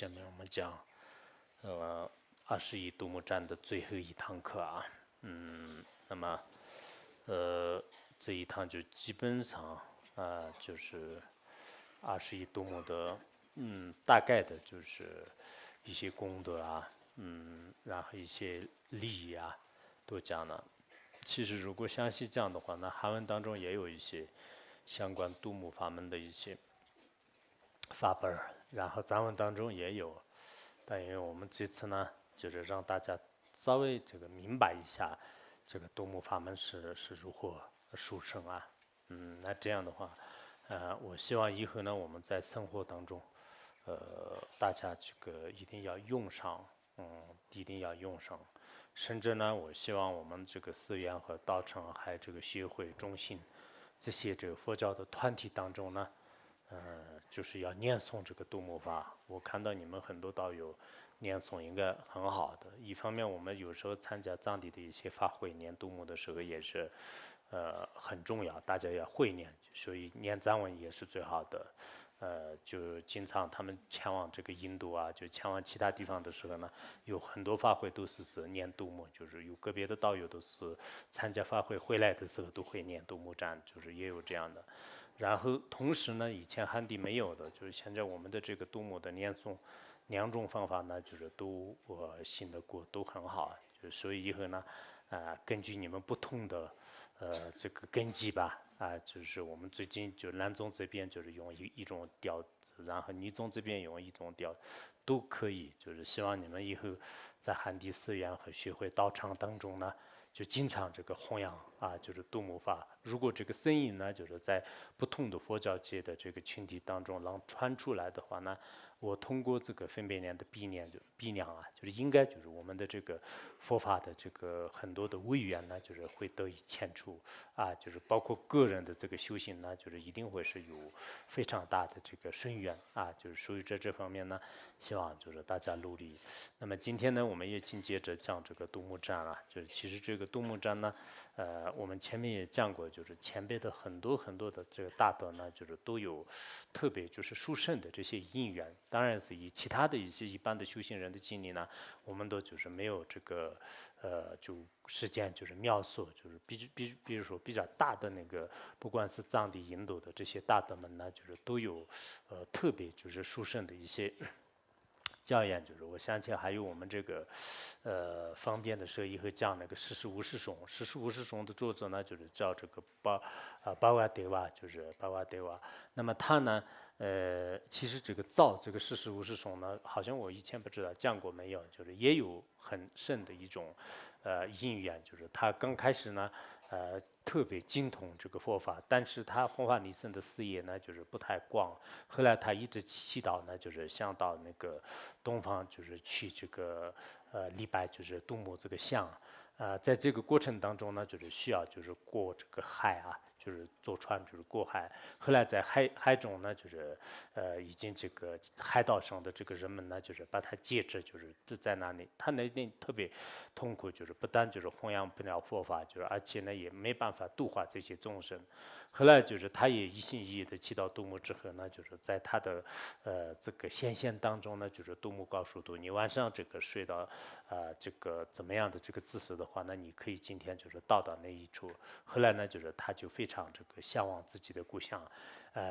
下面我们讲21独木站的最后一堂课啊。那么这一堂就基本上就是21独木的大概的就是一些功德啊，然后一些利益啊都讲了。其实如果详细讲的话，那韩文当中也有一些相关独木法门的一些法本儿，然后藏文当中也有。但因为我们这次呢，就是让大家稍微这个明白一下这个独木法门是如何殊胜啊。那这样的话，我希望以后呢，我们在生活当中，大家这个一定要用上，一定要用上。甚至呢，我希望我们这个寺院和道场，还有这个协会、中心这些这个佛教的团体当中呢，就是要念诵这个独木法。我看到你们很多道友念诵应该很好的。一方面，我们有时候参加藏地的一些法会念独木的时候也是，很重要，大家要会念，所以念藏文也是最好的。就经常他们前往这个印度啊，就前往其他地方的时候呢，有很多法会都是念独木，就是有个别的道友都是参加法会回来的时候都会念独木赞，就是也有这样的。然后同时呢，以前汉地没有的，就是现在我们的这个独木的念诵两种方法呢，就是都信得过，都很好。就是所以以后呢，根据你们不同的这个根基吧，就是我们最近就南宗这边就是用一种调子，然后尼宗这边用一种调，都可以。就是希望你们以后在汉地寺院和学会道场当中呢，就经常这个弘扬就是独木法。如果这个声音呢，就是在不同的佛教界的这个群体当中能传出来的话呢，我通过这个分别念的必量就是应该就是我们的这个佛法的这个很多的位缘呢，就是会得以牵出就是包括个人的这个修行呢，就是一定会是有非常大的这个深远就是属于这方面呢，希望就是大家努力。那么今天呢，我们也紧接着讲这个独木赞就是其实这个独木赞呢，我们前面也讲过，就是前辈的很多的这个大德呢，就是都有特别就是殊胜的这些因缘。当然是以其他的一些一般的修行人的经历呢，我们都就是没有这个就时间就是描述，就是比如说比较大的那个，不管是藏地、印度的这些大德们呢，就是都有特别就是殊胜的一些教研。就是我想起来还有我们这个方便的时候，以后讲那个世事无事颂，世事无事颂的作者呢，就是叫这个巴瓦德瓦，就是巴瓦德瓦。那么他呢，其实这个造这个世事无事颂呢，好像我以前不知道讲过没有，就是也有很深的一种因缘，就是他刚开始呢，特别精通这个佛法，但是他弘法利生的事业呢，就是不太广。后来他一直祈祷呢，就是想到那个东方，就是去这个礼拜，就是独木这个像。在这个过程当中呢，就是需要就是过这个海就是坐船就是过海。后来在海中呢，就是已经这个海岛上的这个人们呢，就是把他接着，就是在那里，他那边特别痛苦，就是不但就是弘扬不了佛法，就是而且呢也没办法度化这些众生。后来就是他也一心一意的祈祷独木之后呢，就是在他的这个显现当中呢，就是独木告诉你晚上这个睡到这个怎么样的这个姿势的话，那你可以今天就是到那一处。后来呢，就是他就非常这个向往自己的故乡，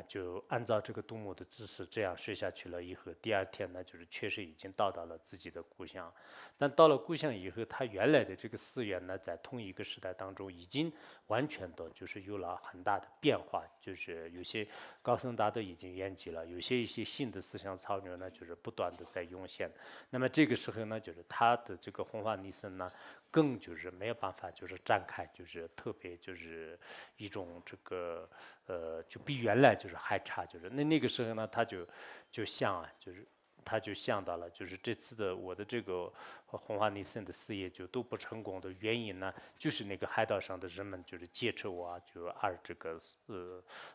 就按照这个独木的姿势这样睡下去了以后，第二天呢，就是确实已经到达了自己的故乡。但到了故乡以后，他原来的这个寺院呢，在同一个时代当中已经完全的就是有了很大的变化，就是有些高僧大德已经圆寂了，有一些新的思想潮流呢，就是不断的在涌现。那么这个时候呢，就是他的这个弘法利生呢，更就是没有办法就是展开，就是特别就是一种这个就比原来就是还差，就是那个时候呢，他就想就是他就想到了，就是这次的我的这个弘法利生的事业就都不成功的原因呢，就是那个海岛上的人们就是劫持我就而这个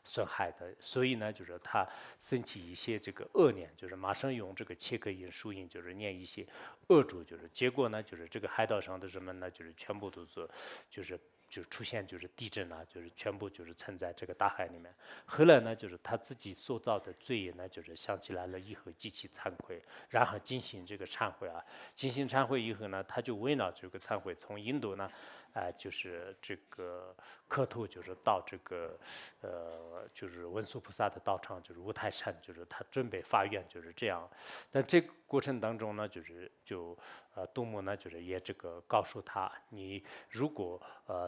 损害的。所以呢，就是他生起一些这个恶念，就是马上用这个切克印书印，就是念一些恶咒，就是结果呢，就是这个海岛上的人们呢，就是全部都是就出现就是地震啊，就是全部就是沉在这个大海里面。后来呢，就是他自己塑造的罪业呢，就是想起来了以后极其惭愧，然后进行这个忏悔啊。进行忏悔以后呢，他就为了这个忏悔，从印度呢，就是这个磕头，就是到这个就是文殊菩萨的道场，就是五台山，就是他准备发愿，就是这样。但这个过程当中呢，杜牧呢，就是也这个告诉他，你如果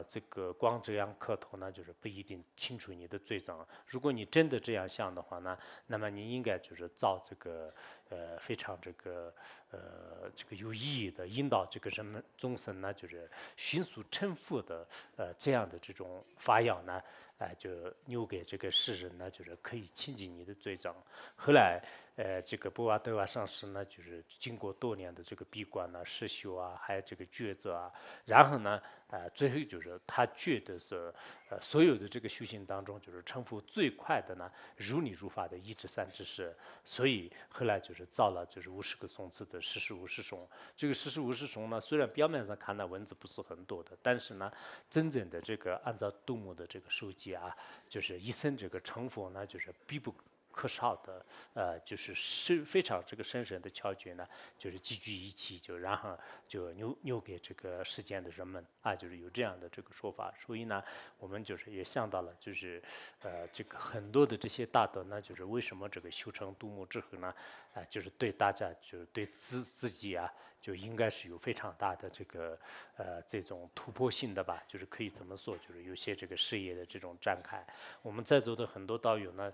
这个光这样磕头呢，就是不一定清除你的罪障。如果你真的这样想的话呢，那么你应该就是造这个非常这个有意义的引导这个人们众生呢，就是迅速成佛的这样的这种法要呢，就留给这个世人呢，就是可以清净你的罪障。后来这个波瓦德瓦上师呢，就是经过多年的这个闭关啊、实修啊，还有这个抉择啊，然后呢，最后就是他觉得是所有的这个修行当中，就是成佛最快的呢，如理如法的一至三之事。所以后来就是造了就是50个颂词的十世无世颂。这个十世无世颂呢，虽然表面上看呢文字不是很多的，但是呢，真正的这个按照杜牧的这个书记啊，就是一生这个成佛呢，就是必不可少的，就是非常这个深深的窍诀呢，就是集聚一起，就然后就留给这个世间的人们啊，就是有这样的这个说法。所以呢，我们就是也想到了，就是这个很多的这些大德呢，就是为什么这个修成杜牧之后呢，就是对大家就是对自己啊，就应该是有非常大的这个这种突破性的吧，就是可以这么说，就是有些这个事业的这种展开。我们在座的很多道友呢，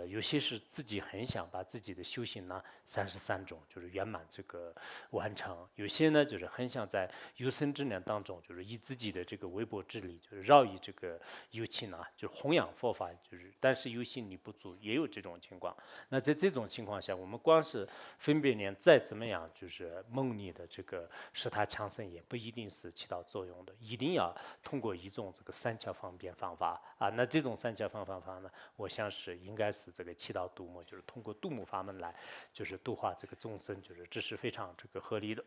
有些是自己很想把自己的修行呢33种就是圆满这个完成，有些呢就是很想在有生之年当中，就是以自己的这个微薄之力，就是绕以这个有情呢，就是弘扬佛法，就是但是有心力不足，也有这种情况。那在这种情况下，我们光是分别念再怎么样，就是梦里的这个使他强盛，也不一定是起到作用的，一定要通过一种这个三巧方便方法啊。那这种三巧方法呢，我想是应该是这个起到度母，就是通过度母法门来，就是度化这个众生，就是这是非常这个合理的。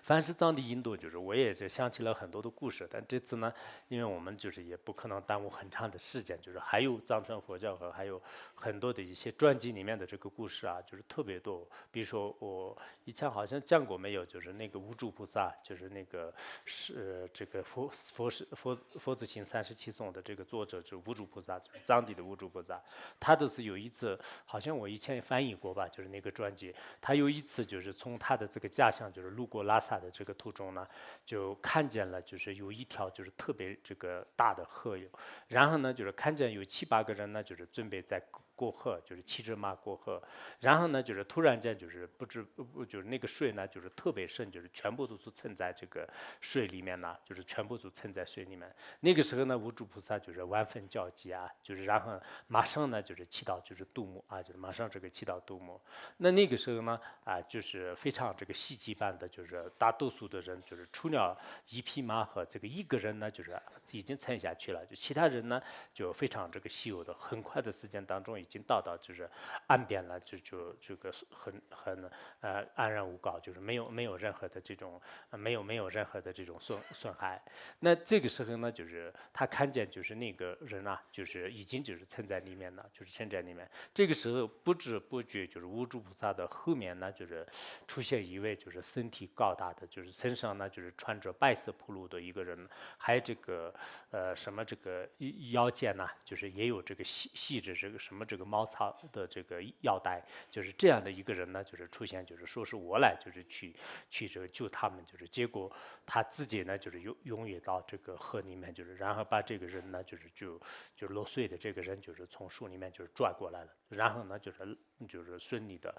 凡是藏地印度，就是我也就想起了很多的故事，但这次呢，因为我们就是也不可能耽误很长的时间，就是还有藏传佛教和还有很多的一些传记里面的这个故事啊，就是特别多。比如说我以前好像讲过没有，就是那个无著菩萨，就是那个是这个佛子行37颂的这个作者，就是无著菩萨，就是藏地的无著菩萨。他的是有一次，好像我以前也翻译过吧，就是那个传记，他有一次就是从他的这个家乡，就是路过拉萨的这个途中呢，就看见了，就是有一条就是特别这个大的河流，然后呢，就是看见有7、8个人呢，就是准备在过河，就是骑着马过河，然后呢，就是突然间就是就是那个水呢，就是特别深，就是全部都是沉在这个水里面呢，就是全部都沉在水里面。那个时候呢，无著菩萨就是万分焦急啊，就是然后马上呢就是祈祷就是度母啊，就是马上这个祈祷度母。那个时候呢就是非常这个希冀般的，就是大多数的人就是除了一匹马和这个一个人呢，就是已经沉下去了，就其他人呢就非常这个稀有的，很快的时间当中已经到就是岸边了，就这个很安然无恙，就是没有任何的这种没有任何的这种损害。那这个时候呢，就是他看见就是那个人啊，就是已经就是沉在里面了，就是沉在里面。这个时候不知不觉就是无著菩萨的后面呢，就是出现一位就是身体高大的，就是身上呢就是穿着白色铺路的一个人，还有这个什么这个腰间呢，就是也有这个系着这个什么这个茅草的这个腰带，就是这样的一个人呢，就是出现，就是说是我来就是去这个救他们，就是结果他自己呢就是永远到这个河里面，就是然后把这个人呢就落水的这个人就是从树里面就是拽过来了，然后呢就是顺利的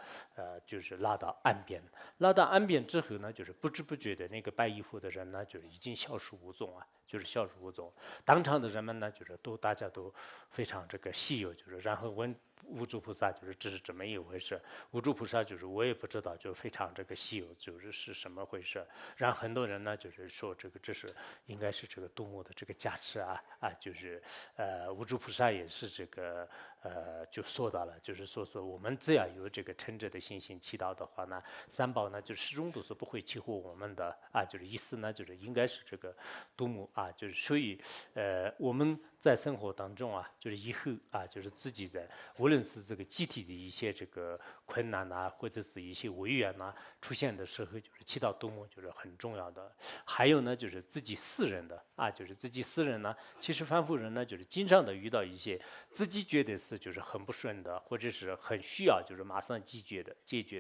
就是拉到岸边，拉到岸边之后呢，就是不知不觉的那个白衣服的人呢，就是已经消失无踪啊，就是消失无踪。当场的人们呢，就是大家都非常这个稀有，就是然后问无主菩萨就是这是这么一回事。无主菩萨就是我也不知道，就非常这个稀有，是什么回事。让很多人呢就是说这是应该是这个度母的这个加持就是无主菩萨也是这个就说到了，就是说是我们只要有这个诚挚的信心祈祷的话呢，三宝呢就始终都是不会欺负我们的就是意思呢就是应该是这个度母就是所以我们在生活当中就是以后就是自己在无论是这个集体的一些这个困难或者是一些违缘出现的时候，就是祈祷度母就是很重要的。还有呢，就是自己私人的就是自己私人呢，其实凡夫人呢，就是经常的遇到一些自己觉得是就是很不顺的，或者是很需要就是马上解决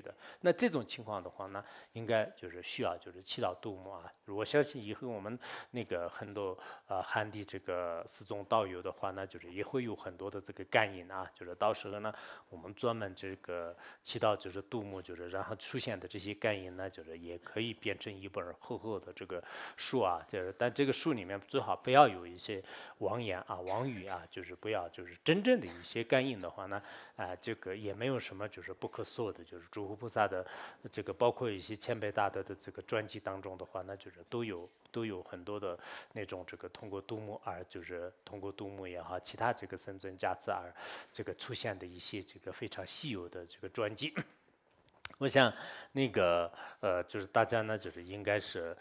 的。那这种情况的话呢，应该就是需要就是祈祷度母我相信以后我们那个很多汉地这个寺宗道友的话呢，就是也会有很多的这个感应就是到时候呢，我们专门这个祈祷就是度母，就是然后出现的这些感应呢，就是也可以变成一本厚厚的这个书就是但这个书里面最好不要有一些妄言妄语就是不要就是真正的一些感应的话呢，这个也没有什么就是不可说的，就是诸佛菩萨的这个包括一些谦卑大德的这个传记当中的话呢，就是都有很多的那种这个通过度母就是通过度母也好，其他这个圣尊加持这个出现的一些这个非常稀有的这个传记。我想那个就是大家呢，就是应该是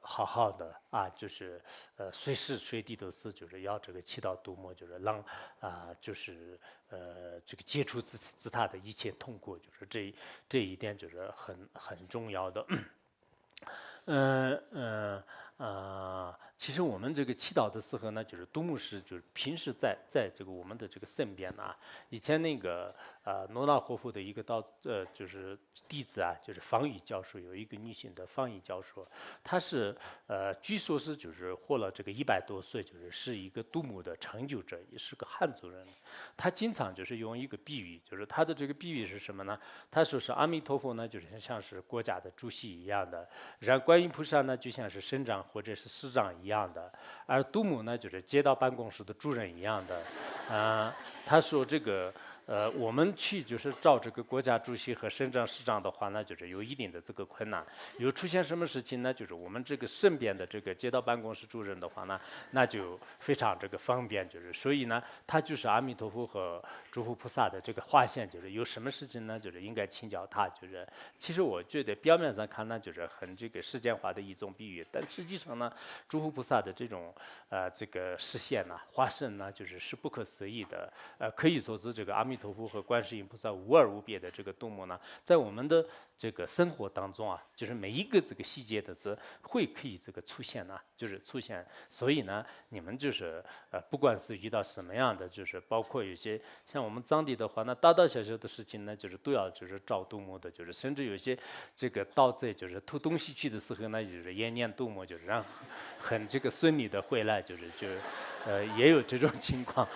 好好的就是随时随地都是就是要这个祈祷度母，就是让就是这个接触自他的一切痛苦，就是这一点就是很重要的。其实我们这个祈祷的时候呢，就是度母是就是平时在这个我们的这个身边以前那个罗那活佛的一个就是弟子就是方宇教授，有一个女性的方宇教授，她是据说是就是活了这个100多岁，是一个度母的成就者，也是个汉族人。他经常就是用一个比喻，就是他的这个比喻是什么呢？他说是阿弥陀佛呢，就是像是国家的主席一样的，然后观音菩萨呢就像是省长或者是市长一样的，而度母呢就是街道办公室的主任一样的。他说这个我们去就是找这个国家主席和省长市长的话呢，就是有一定的这个困难。有出现什么事情呢？就是我们这个身边的这个街道办公室主任的话呢，那就非常这个方便，就是所以呢，他就是阿弥陀佛和诸佛菩萨的这个化现，就是有什么事情呢，就是应该请教他。就是其实我觉得表面上看呢，就是很这个世间化的一种比喻，但实际上呢，诸佛菩萨的这种这个实现化身呢，是不可思议的。可以说是这个阿弥陀佛和观世音菩萨无二无别的这个度母呢，在我们的这个生活当中就是每一个这个细节都是可以这个出现就是出现。所以呢，你们就是不管是遇到什么样的，就是包括有些像我们藏地的话，那大大小小的事情呢，就是都要就是找度母的，就是甚至有些这个盗贼就是偷东西去的时候呢，就是也念度母，就是让很这个顺利的回来，也有这种情况。